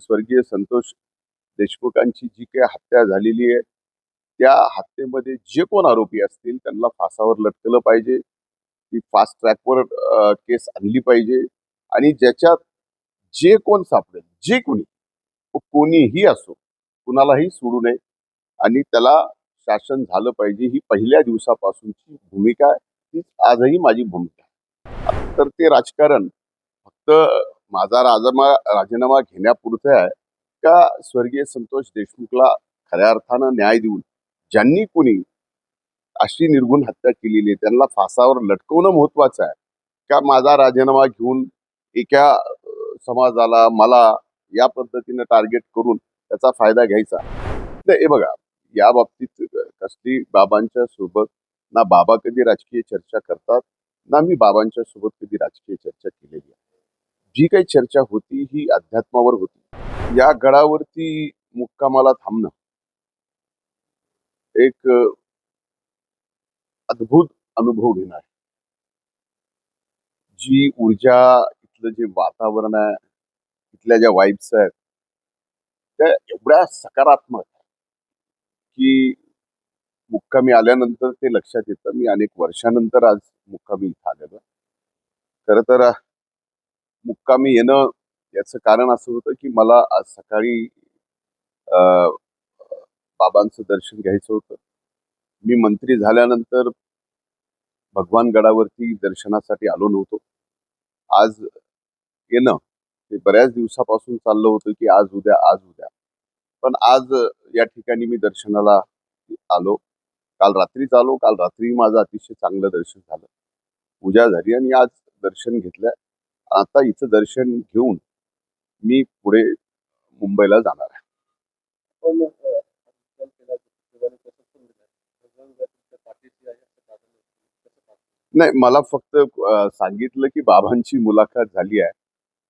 स्वर्गीय संतोष देशमुखांची जी काही हत्या झालेली आहे, त्या हत्येमध्ये जे कोण आरोपी असतील त्यांना फासावर लटकलं पाहिजे. ती फास्ट ट्रॅकवर केस आणली पाहिजे आणि ज्याच्यात जे कोण सापडेल, जे कोणी, तो कोणीही असो, कुणालाही सोडू नये आणि त्याला शासन झालं पाहिजे. ही पहिल्या दिवसापासूनची भूमिका आहे. तीच आजही माझी भूमिका आहे. तर ते राजकारण फक्त माझा राजीनामा घेण्यापुरतं आहे का स्वर्गीय संतोष देशमुखला खऱ्या अर्थानं न्याय देऊन ज्यांनी कोणी अशी निर्घुण हत्या केलेली आहे त्यांना फासावर लटकवणं महत्वाचं आहे का माझा राजीनामा घेऊन एका समाजाला मला या पद्धतीने टार्गेट करून त्याचा फायदा घ्यायचा. तर हे बघा, या बाबतीत कसली बाबांच्या सोबत ना बाबा कधी राजकीय चर्चा करतात ना मी बाबांच्या सोबत कधी राजकीय चर्चा केलेली आहे. जी काही चर्चा होती ही अध्यात्मावर होती. या गडावरती मुक्कामाला थांबणं एक अद्भुत अनुभव घेणं आहे. जी ऊर्जा, इथलं जे वातावरण आहे, इथल्या ज्या वाईब्स आहेत त्या एवढ्या सकारात्मक आहेत की मुक्कामी आल्यानंतर ते लक्षात येतं. मी अनेक वर्षानंतर आज मुक्कामी इथं आलेलो. खरं तर मुक्कामी येणं याचं कारण असं होतं की मला आज सकाळी अ, बाबांचं दर्शन घ्यायचं होतं. मी मंत्री झाल्यानंतर भगवान गडावरती दर्शनासाठी आलो नव्हतो. आज येणं ते बऱ्याच दिवसापासून चाललं होतं की आज उद्या, आज उद्या. पण आज या ठिकाणी मी दर्शनाला आलो. काल रात्रीच आलो. काल रात्री माझं अतिशय चांगलं दर्शन झालं. पूजा झाली आणि आज दर्शन घेतलं. आता इथं दर्शन घेऊन मी पुढे मुंबईला जाणार आहे. नाही, मला फक्त सांगितलं की बाबांची मुलाखत झाली आहे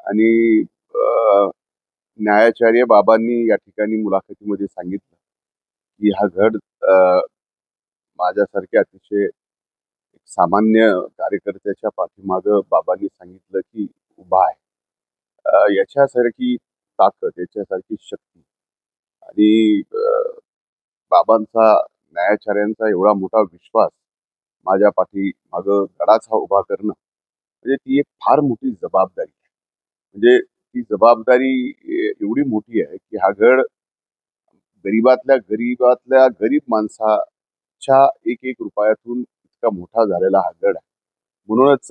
आणि न्यायाचार्य बाबांनी या ठिकाणी मुलाखतीमध्ये सांगितलं की हा गड माझ्यासारख्या अतिशय एक सामान्य कार्यकर्त्याच्या पाठीमागं बाबांनी सांगितलं की उभा आहे. याच्यासारखी ताकद, याच्यासारखी शक्ती आणि बाबांचा, न्यायाचार्यांचा एवढा मोठा विश्वास माझ्या पाठीमागं गडाचा उभा करणं म्हणजे ती एक फार मोठी जबाबदारी आहे. म्हणजे ती जबाबदारी एवढी मोठी आहे की हा गड गरीबातल्या गरीब माणसाच्या एक एक रुपयातून इतका मोठा झालेला हा गड आहे. म्हणूनच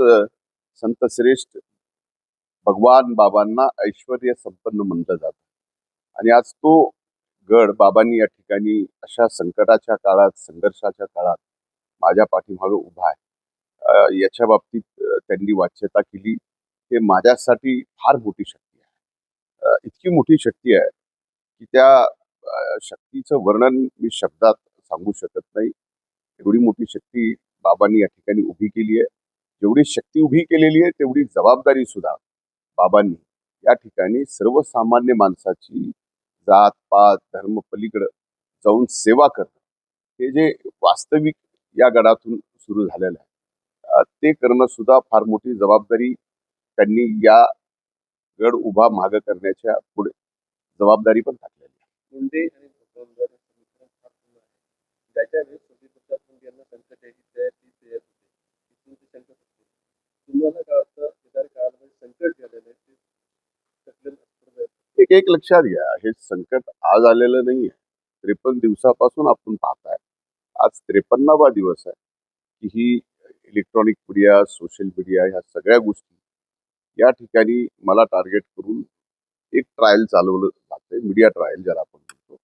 संत श्रेष्ठ भगवान बाबांना ऐश्वर्य संपन्न म्हणलं जातं. आणि आज तो गड बाबांनी या ठिकाणी अशा संकटाच्या काळात, संघर्षाच्या काळात माझ्या पाठीमागे उभा आहे. याच्या बाबतीत त्यांनी वाच्यता केली. हे माझ्यासाठी फार मोठी शक्ती आहे. इतकी मोठी शक्ती आहे की त्या शक्तीचं वर्णन मी शब्दात सांगू शकत नाही. एवढी मोठी शक्ती बाबांनी या ठिकाणी उभी केली आहे. जेवढी शक्ती उभी केलेली आहे तेवढी जबाबदारी सुद्धा बाबांनी या ठिकाणी सर्वसामान्य माणसाची जात पात धर्म पलीकडे जाऊन सेवा करणं, हे जे वास्तविक या गडातून सुरू झालेलं आहे, ते करणं सुद्धा फार मोठी जबाबदारी त्यांनी या गड उभा मागं करण्याच्या पुढे जबाबदारी पण टाकलेली आहे. मुंडे आणि भगवान फार जुनं आहे. ज्याच्या वेळेस सोबत यांना संकट यायची तयार ती तयार होते. इथून ते संकट होते. तुम्हाला काय वाटतं येणाऱ्या काळामध्ये संकट झालेलं आहे ते एक एक लक्षात घ्या, हे संकट आज आलेलं नाहीये. 53 दिवसापासून आपण पाहताय. आज 53वा दिवस आहे की ही इलेक्ट्रॉनिक मीडिया, सोशल मीडिया ह्या सगळ्या गोष्टी या ठिकाणी मला टार्गेट करून एक ट्रायल चालवलं जातंय, मीडिया ट्रायल ज्याला आपण म्हणतो.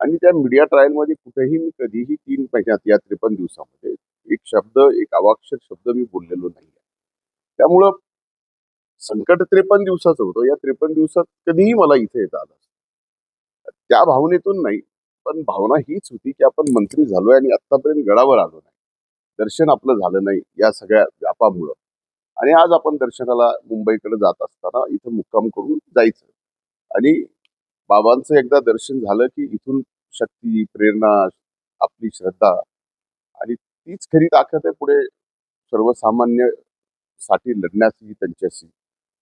आणि त्या मीडिया ट्रायलमध्ये कुठेही मी कधीही 3 महिन्यात या 53 दिवसामध्ये एक शब्द, एक अवाक्षर शब्द मी बोललेलो नाहीये. त्यामुळं संकट 53 दिवसाचं होतं. या 53 दिवसात कधीही मला इथे येता आलं. त्या भावनेतून नाही, पण भावना हीच होती की आपण मंत्री झालोय आणि आतापर्यंत गडावर आलो नाही. दर्शन आपलं झालं नाही या सगळ्या व्यापामुळं. आणि आज आपण दर्शनाला मुंबईकडे जात असताना इथं मुक्काम करून जायचं. आणि बाबांचं एकदा दर्शन झालं की इथून शक्ती, प्रेरणा, आपली श्रद्धा आणि तीच खरी ताकद आहे पुढे सर्वसामान्य साठी लढण्यासाठी,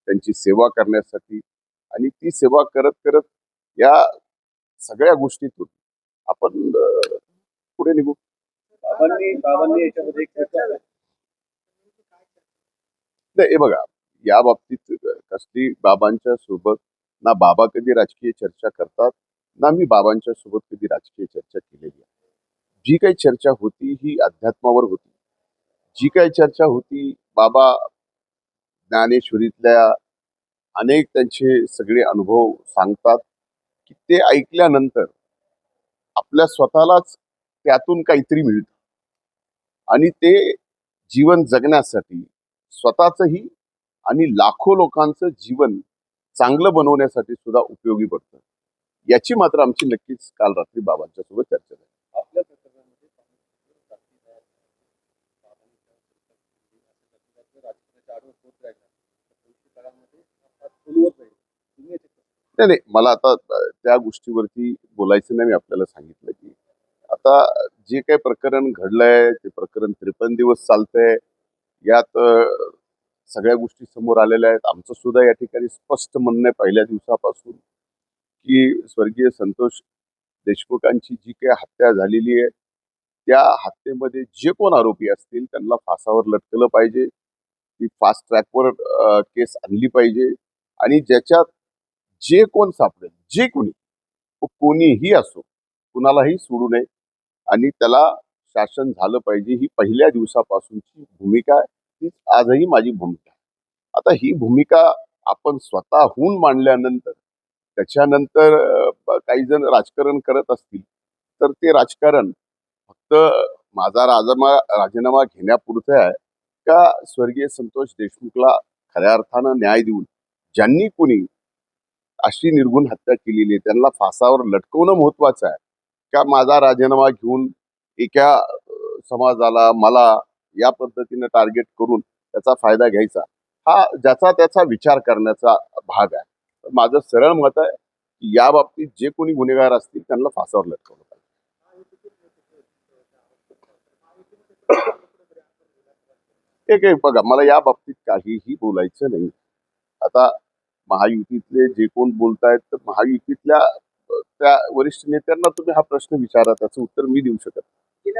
त्यांची सेवा करण्यासाठी. आणि ती सेवा करत करत या सगळ्या गोष्टीतून आपण पुढे निघू. बाबांनी याच्यामध्ये एक नाही, हे बघा, या बाबतीत कसली बाबांच्या सोबत ना बाबा कधी राजकीय चर्चा करतात, ना मी बाबांच्या सोबत कधी राजकीय चर्चा केलेली आहे. जी काही चर्चा होती ही अध्यात्मावर होती. जी काही चर्चा होती, बाबा ज्ञानेश्वरीतल्या अनेक त्यांचे सगळे अनुभव सांगतात, की ते ऐकल्यानंतर आपल्या स्वतःलाच त्यातून काहीतरी मिळतं आणि ते जीवन जगण्यासाठी स्वतःचंही आणि लाखो लोकांचं जीवन चांगलं बनवण्यासाठी सुद्धा उपयोगी पडतं. याची मात्र आमची नक्कीच काल रात्री बाबांच्या सोबत चर्चा झाली. आपल्या प्रकरणामध्ये राजकारणाच्या आडवं होत राहिला तर भविष्य काळामध्ये हा फुलवत राहील. तुम्ही नाही नाही, मला आता त्या गोष्टीवरती बोलायचं नाही. मी आपल्याला सांगितलं की आता जे काही प्रकरण घडलंय ते प्रकरण 53 दिवस चालतंय. यात सगळ्या गोष्टी समोर आलेल्या आहेत. आमचं सुद्धा या ठिकाणी स्पष्ट म्हणणं आहे पहिल्या दिवसापासून की स्वर्गीय संतोष देशमुखांची जी काही हत्या झालेली आहे त्या हत्येमध्ये जे कोण आरोपी असतील त्यांना फासावर लटकलं पाहिजे. ती फास्ट ट्रॅकवर केस आणली पाहिजे आणि ज्याच्यात जे कोण सापडेल, जे कोणी, तो कोणीही असो, कुणालाही सोडू नये आणि त्याला शासन झालं पाहिजे. ही पहिल्या दिवसापासूनची भूमिका आहे. तीच आजही माझी भूमिका आहे. आता ही भूमिका आपण स्वतःहून मांडल्यानंतर त्याच्यानंतर काही जण राजकारण करत असतील तर ते राजकारण फक्त माझा राजीनामा घेण्यापुरतं आहे का स्वर्गीय संतोष देशमुखला खऱ्या अर्थानं न्याय देऊन ज्यांनी कोणी अशी निर्घुण हत्या केलेली आहे त्यांना फासावर लटकवणं महत्वाचं आहे का माझा राजीनामा घेऊन एका समाजाला मला या पद्धतीनं टार्गेट करून त्याचा फायदा घ्यायचा, हा ज्याचा त्याचा विचार करण्याचा भाग आहे. माझं सरळ मत आहे की या बाबतीत जे कोणी गुन्हेगार असतील त्यांना फासावर लटकवलं पाहिजे. एक एक बघा, मला या बाबतीत काहीही बोलायचं नाही. आता महायुतीतले जे कोण बोलतायत तर महायुतीतल्या त्या वरिष्ठ नेत्यांना तुम्ही हा प्रश्न विचारा, त्याचं उत्तर मी देऊ शकत नाही.